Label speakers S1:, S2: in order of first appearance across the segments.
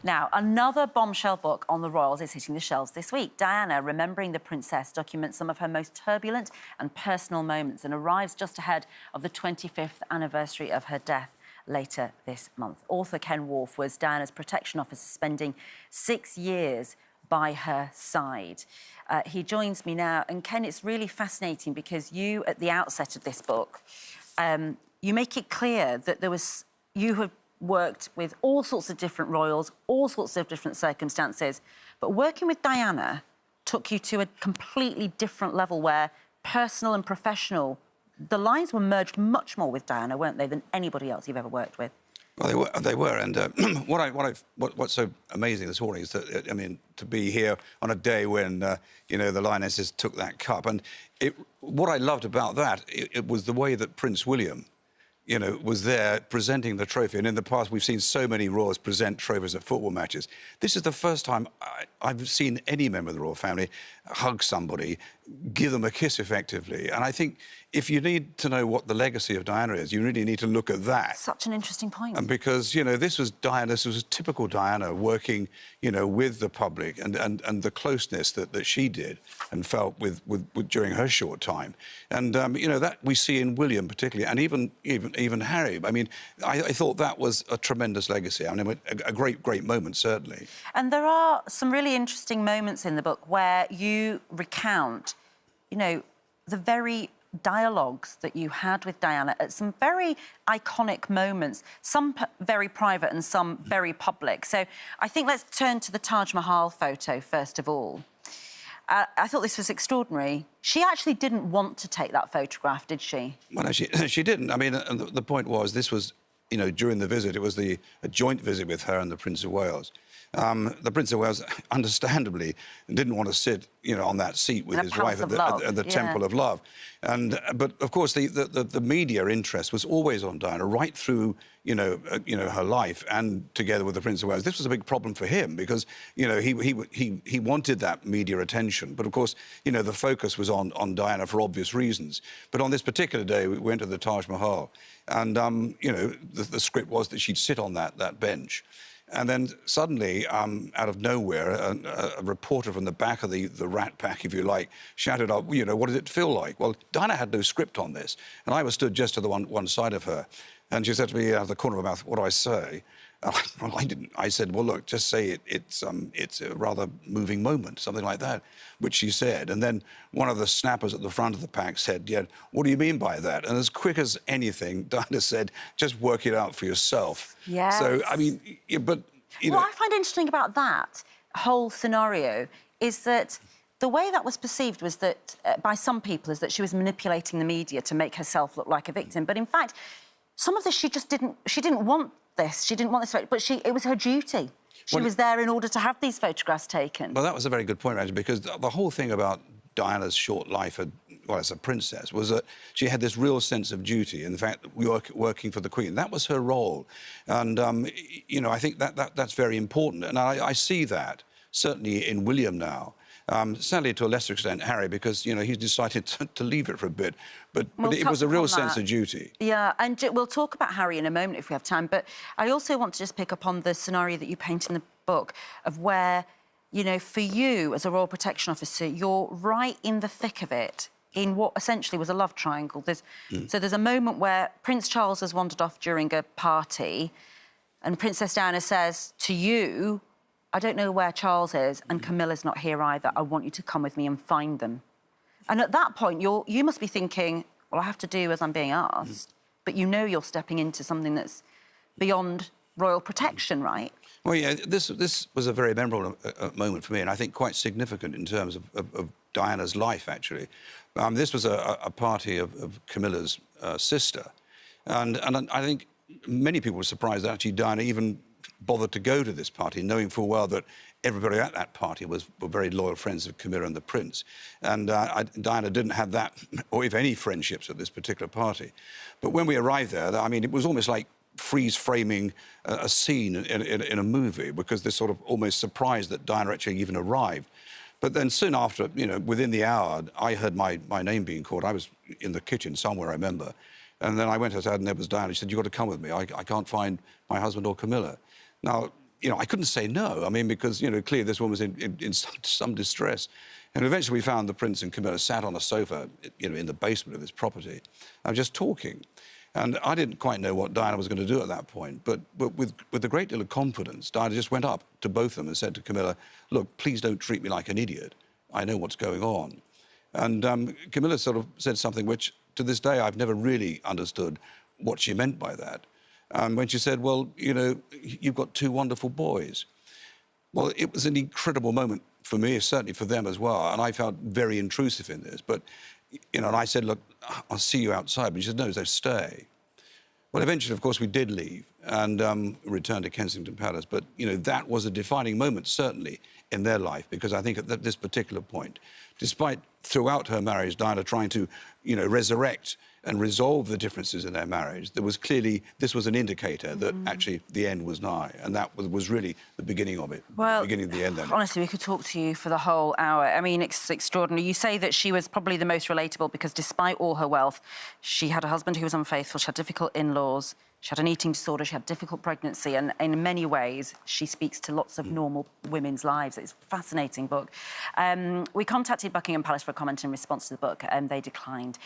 S1: Now, another bombshell book on the royals is hitting the shelves this week. Diana, Remembering the Princess, documents some of her most turbulent and personal moments and arrives just ahead of the 25th anniversary of her death later this month. Author Ken Wharfe was Diana's protection officer, spending 6 years by her side. He joins me now. And Ken, it's really fascinating because you, at the outset of this book, you make it clear that you have worked with all sorts of different royals, all sorts of different circumstances, but working with Diana took you to a completely different level where personal and professional, the lines were merged much more with Diana, weren't they, than anybody else you've ever worked with?
S2: Well, they were, and what's so amazing this morning is that, I mean, to be here on a day when, you know, the Lionesses took that cup, and what I loved about that, it was the way that Prince William, you know, was there presenting the trophy. And in the past, we've seen so many royals present trophies at football matches. This is the first time I've seen any member of the royal family hug somebody, give them a kiss effectively. And I think if you need to know what the legacy of Diana is, you really need to look at that.
S1: Such an interesting point.
S2: And because, you know, this was typical Diana working, you know, with the public and the closeness that she did and felt with during her short time. And, you know, that we see in William particularly, and even Harry. I mean, I thought that was a tremendous legacy. I mean, a great moment, certainly.
S1: And there are some really interesting moments in the book where you recount, you know, the very dialogues that you had with Diana at some very iconic moments, some very private and some very public. So I think let's turn to the Taj Mahal photo first of all. I thought this was extraordinary. She actually didn't want to take that photograph, did she?
S2: Well, no, she didn't. I mean, the point was, this was, you know, during the visit, it was a joint visit with her and the Prince of Wales. The Prince of Wales, understandably, didn't want to sit, you know, on that seat with his wife at the Temple of Love. But of course, the media interest was always on Diana right through, you know, her life, and together with the Prince of Wales. This was a big problem for him because, you know, he wanted that media attention. But of course, you know, the focus was on Diana for obvious reasons. But on this particular day, we went to the Taj Mahal, and you know, the script was that she'd sit on that bench. And then suddenly, out of nowhere, a reporter from the back of the Rat Pack, if you like, shouted up, you know, what did it feel like? Well, Diana had no script on this, and I was stood just to the one side of her. And she said to me out of the corner of her mouth, what do I say? Well, I didn't. I said, well, look, just say it's a rather moving moment, something like that, which she said. And then one of the snappers at the front of the pack said, yeah, what do you mean by that? And as quick as anything, Diana said, just work it out for yourself.
S1: Yes.
S2: So, I mean, but, you know...
S1: What I find interesting about that whole scenario is that the way that was perceived was that, by some people, is that she was manipulating the media to make herself look like a victim. But in fact, some of this she didn't want this. She didn't want this, but it was her duty. She was there in order to have these photographs taken.
S2: Well, that was a very good point, Ranvir, because the whole thing about Diana's short life, well, as a princess, was that she had this real sense of duty, and the fact that working for the Queen, that was her role. And, you know, I think that's very important. And I see that, certainly in William now. Sadly, to a lesser extent, Harry, because, you know, he's decided to leave it for a bit. But it was a real sense of duty.
S1: Yeah, and we'll talk about Harry in a moment if we have time. But I also want to just pick up on the scenario that you paint in the book of where, you know, for you as a Royal Protection Officer, you're right in the thick of it in what essentially was a love triangle. So there's a moment where Prince Charles has wandered off during a party and Princess Diana says to you, I don't know where Charles is, and Camilla's not here either. I want you to come with me and find them. And at that point, you must be thinking, well, I have to do as I'm being asked, but you know you're stepping into something that's beyond royal protection, right?
S2: Well, yeah, this was a very memorable moment for me, and I think quite significant in terms of Diana's life, actually. This was a party of Camilla's sister, and I think many people were surprised that actually Diana even bothered to go to this party, knowing full well that everybody at that party were very loyal friends of Camilla and the Prince. And Diana didn't have that, or if any, friendships at this particular party. But when we arrived there, I mean, it was almost like freeze-framing a scene in a movie, because they're sort of almost surprised that Diana actually even arrived. But then soon after, you know, within the hour, I heard my name being called. I was in the kitchen somewhere, I remember. And then I went outside and there was Diana. She said, you've got to come with me. I can't find my husband or Camilla. Now, you know, I couldn't say no. I mean, because, you know, clearly this woman was in some distress. And eventually we found the Prince and Camilla sat on a sofa, you know, in the basement of this property, just talking. And I didn't quite know what Diana was going to do at that point. But with a great deal of confidence, Diana just went up to both of them and said to Camilla, look, please don't treat me like an idiot. I know what's going on. And Camilla sort of said something which, to this day, I've never really understood what she meant by that. When she said, well, you know, you've got two wonderful boys. Well, it was an incredible moment for me, certainly for them as well, and I felt very intrusive in this. But, you know, and I said, look, I'll see you outside. But she said, no, so stay. Well, eventually, of course, we did leave and returned to Kensington Palace. But, you know, that was a defining moment, certainly, in their life, because I think at this particular point, despite throughout her marriage, Diana trying to, you know, resurrect and resolve the differences in their marriage, there was clearly, this was an indicator that actually the end was nigh, and that was really the beginning of it,
S1: well,
S2: the beginning of the end then.
S1: Honestly, we could talk to you for the whole hour. I mean, it's extraordinary. You say that she was probably the most relatable because despite all her wealth, she had a husband who was unfaithful, she had difficult in-laws, she had an eating disorder, she had difficult pregnancy, and in many ways, she speaks to lots of normal women's lives. It's a fascinating book. We contacted Buckingham Palace for a comment in response to the book, and they declined.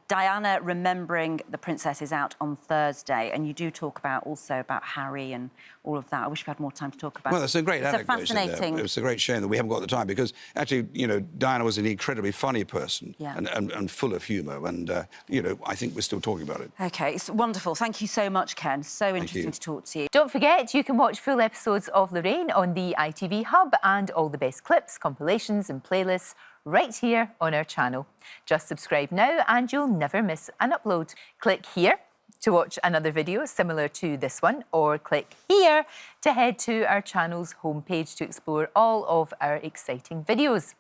S1: Diana Remembering the Princess is out on Thursday, and you do talk also about Harry and all of that. I wish we had more time to talk about.
S2: Well, that's a great anecdote.
S1: It's a fascinating.
S2: It's a great shame that we haven't got the time because actually, you know, Diana was an incredibly funny person and full of humour, and you know, I think we're still talking about it.
S1: OK, it's wonderful. Thank you so much, Ken. So interesting to talk to you.
S3: Don't forget, you can watch full episodes of Lorraine on the ITV Hub and all the best clips, compilations and playlists right here on our channel. Just subscribe now and you'll never miss an upload. Click here to watch another video similar to this one, or click here to head to our channel's homepage to explore all of our exciting videos.